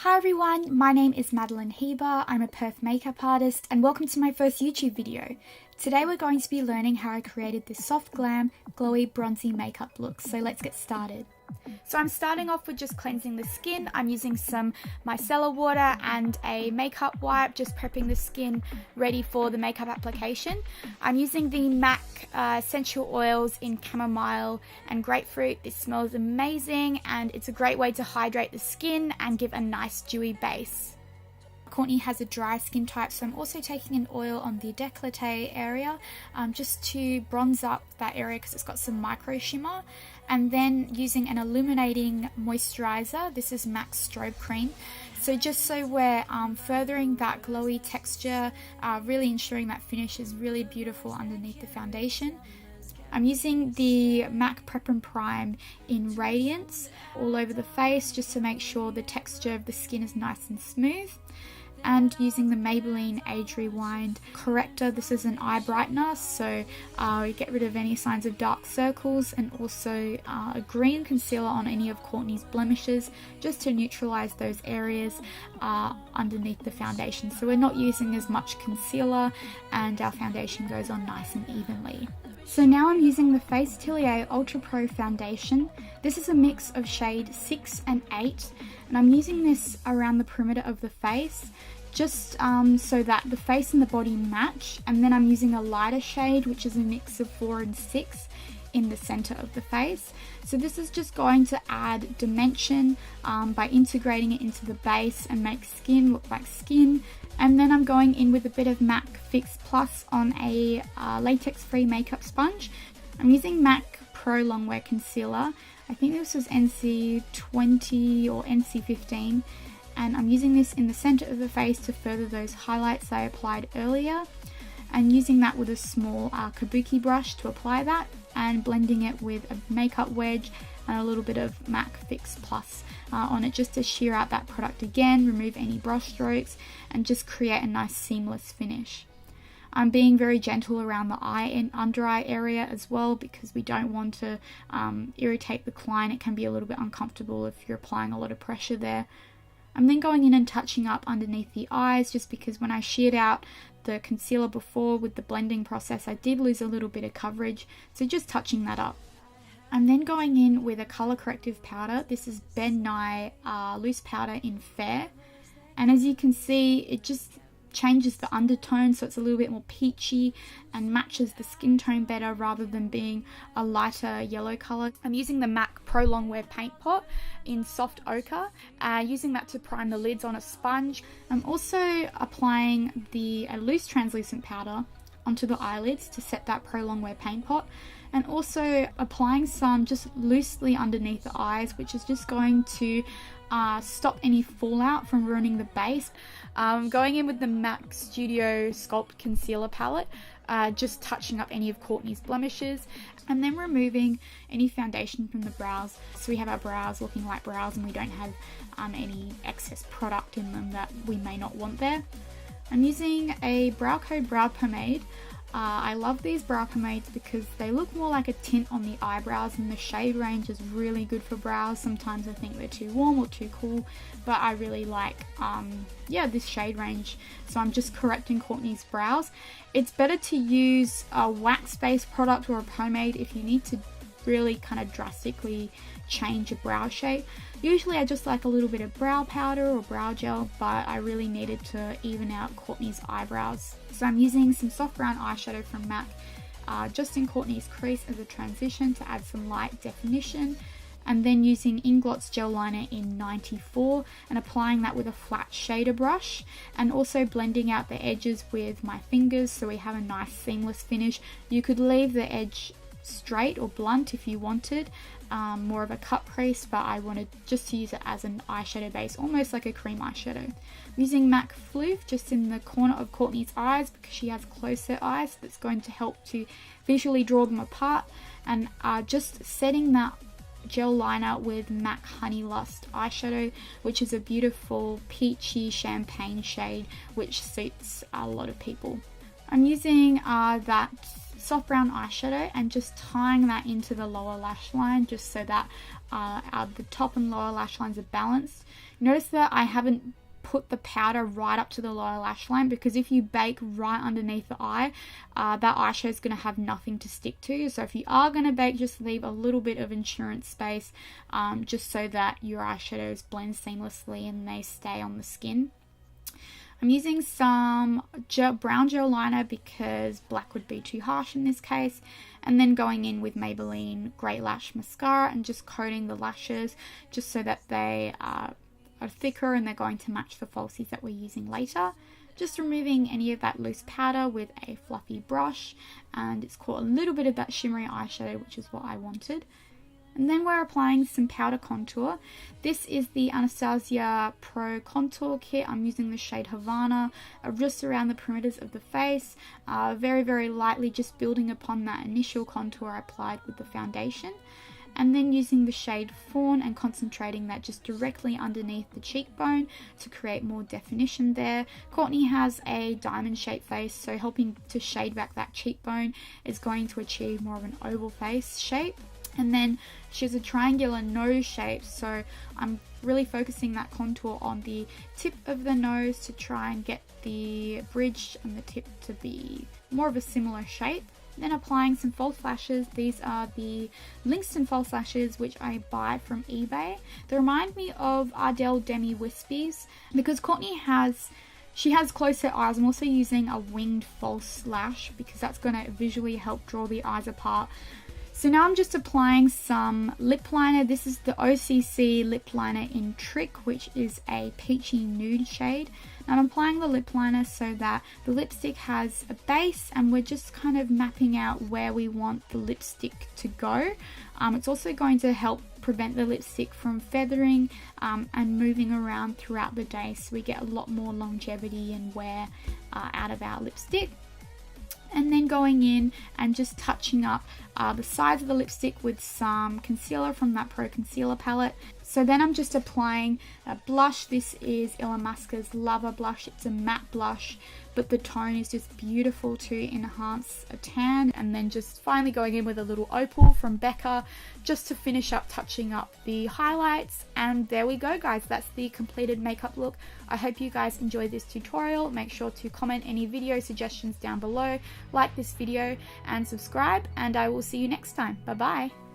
Hi everyone, my name is Madeline Heber, I'm a Perth makeup artist and welcome to my first YouTube video. Today we're going to be learning how I created this soft glam, glowy, bronzy makeup look, so let's get started. So I'm starting off with just cleansing the skin. I'm using some micellar water and a makeup wipe, just prepping the skin ready for the makeup application. I'm using the MAC essential oils in chamomile and grapefruit. This smells amazing and it's a great way to hydrate the skin and give a nice dewy base. Courtney has a dry skin type, so I'm also taking an oil on the décolleté area just to bronze up that area because it's got some micro shimmer, and then using an illuminating moisturizer. This is MAC Strobe Cream, so just so we're furthering that glowy texture, really ensuring that finish is really beautiful underneath the foundation. I'm using the MAC Prep and Prime in Radiance all over the face just to make sure the texture of the skin is nice and smooth. And using the Maybelline Age Rewind Corrector. This is an eye brightener, so we get rid of any signs of dark circles, and also a green concealer on any of Courtney's blemishes just to neutralize those areas underneath the foundation. So we're not using as much concealer and our foundation goes on nice and evenly. So now I'm using the Face Atelier Ultra Pro Foundation. This is a mix of shade 6 and 8, and I'm using this around the perimeter of the face, just so that the face and the body match, and then I'm using a lighter shade, which is a mix of 4 and 6, in the center of the face. So this is just going to add dimension by integrating it into the base and make skin look like skin. And then I'm going in with a bit of MAC Fix Plus on a latex-free makeup sponge. I'm using MAC Pro Longwear Concealer. I think this was NC20 or NC15. And I'm using this in the center of the face to further those highlights I applied earlier. And using that with a small kabuki brush to apply that, and blending it with a makeup wedge and a little bit of MAC Fix Plus on it just to sheer out that product again, remove any brush strokes, and just create a nice seamless finish. I'm being very gentle around the eye and under eye area as well, because we don't want to irritate the client. It can be a little bit uncomfortable if you're applying a lot of pressure there. I'm then going in and touching up underneath the eyes, just because when I sheared out the concealer before with the blending process, I did lose a little bit of coverage, so just touching that up. I'm then going in with a color corrective powder. This is Ben Nye loose powder in Fair, and as you can see, it just changes the undertone, so it's a little bit more peachy and matches the skin tone better rather than being a lighter yellow color. I'm using the MAC Pro Longwear Paint Pot in Soft Ochre, using that to prime the lids on a sponge. I'm also applying a loose translucent powder onto the eyelids to set that Pro Longwear Paint Pot, and also applying some just loosely underneath the eyes, which is just going to stop any fallout from ruining the base. Going in with the MAC Studio Sculpt Concealer Palette, just touching up any of Courtney's blemishes, and then removing any foundation from the brows, so we have our brows looking like brows and we don't have any excess product in them that we may not want there. I'm using a Browco Brow Pomade. I love these brow pomades because they look more like a tint on the eyebrows, and the shade range is really good for brows. Sometimes I think they're too warm or too cool, but I really like this shade range, so I'm just correcting Courtney's brows. It's better to use a wax-based product or a pomade if you need to really kind of drastically change your brow shape. Usually I just like a little bit of brow powder or brow gel, but I really needed to even out Courtney's eyebrows. So I'm using some soft brown eyeshadow from MAC just in Courtney's crease as a transition to add some light definition, and then using Inglot's gel liner in 94 and applying that with a flat shader brush, and also blending out the edges with my fingers so we have a nice seamless finish. You could leave the edge straight or blunt if you wanted, more of a cut crease, but I wanted just to use it as an eyeshadow base, almost like a cream eyeshadow. I'm using MAC Floof just in the corner of Courtney's eyes because she has closer eyes, so that's going to help to visually draw them apart, and just setting that gel liner with MAC Honey Lust eyeshadow, which is a beautiful peachy champagne shade which suits a lot of people. I'm using that soft brown eyeshadow and just tying that into the lower lash line just so that the top and lower lash lines are balanced. Notice that I haven't put the powder right up to the lower lash line, because if you bake right underneath the eye, that eyeshadow is going to have nothing to stick to. So if you are going to bake, just leave a little bit of insurance space, just so that your eyeshadows blend seamlessly and they stay on the skin. I'm using some brown gel liner because black would be too harsh in this case, and then going in with Maybelline Great Lash Mascara and just coating the lashes just so that they are thicker and they're going to match the falsies that we're using later. Just removing any of that loose powder with a fluffy brush, and it's caught a little bit of that shimmery eyeshadow, which is what I wanted. And then we're applying some powder contour. This is the Anastasia Pro Contour Kit. I'm using the shade Havana, just around the perimeters of the face, very, very lightly, just building upon that initial contour I applied with the foundation. And then using the shade Fawn and concentrating that just directly underneath the cheekbone to create more definition there. Courtney has a diamond shaped face, so helping to shade back that cheekbone is going to achieve more of an oval face shape. And then she has a triangular nose shape, so I'm really focusing that contour on the tip of the nose to try and get the bridge and the tip to be more of a similar shape. Then applying some false lashes. These are the Langston false lashes, which I buy from eBay. They remind me of Ardell Demi Wispies, because Courtney has closer eyes. I'm also using a winged false lash because that's going to visually help draw the eyes apart. So now I'm just applying some lip liner. This is the OCC lip liner in Trick, which is a peachy nude shade. Now I'm applying the lip liner so that the lipstick has a base, and we're just kind of mapping out where we want the lipstick to go. It's also going to help prevent the lipstick from feathering and moving around throughout the day, so we get a lot more longevity and wear out of our lipstick. And then going in and just touching up the sides of the lipstick with some concealer from that Pro Concealer palette. So then I'm just applying a blush. This is Illamasqua's Lover blush. It's a matte blush, but the tone is just beautiful to enhance a tan. And then just finally going in with a little opal from Becca just to finish up touching up the highlights. And there we go, guys. That's the completed makeup look. I hope you guys enjoyed this tutorial. Make sure to comment any video suggestions down below, like this video and subscribe, and I will see you next time. Bye bye.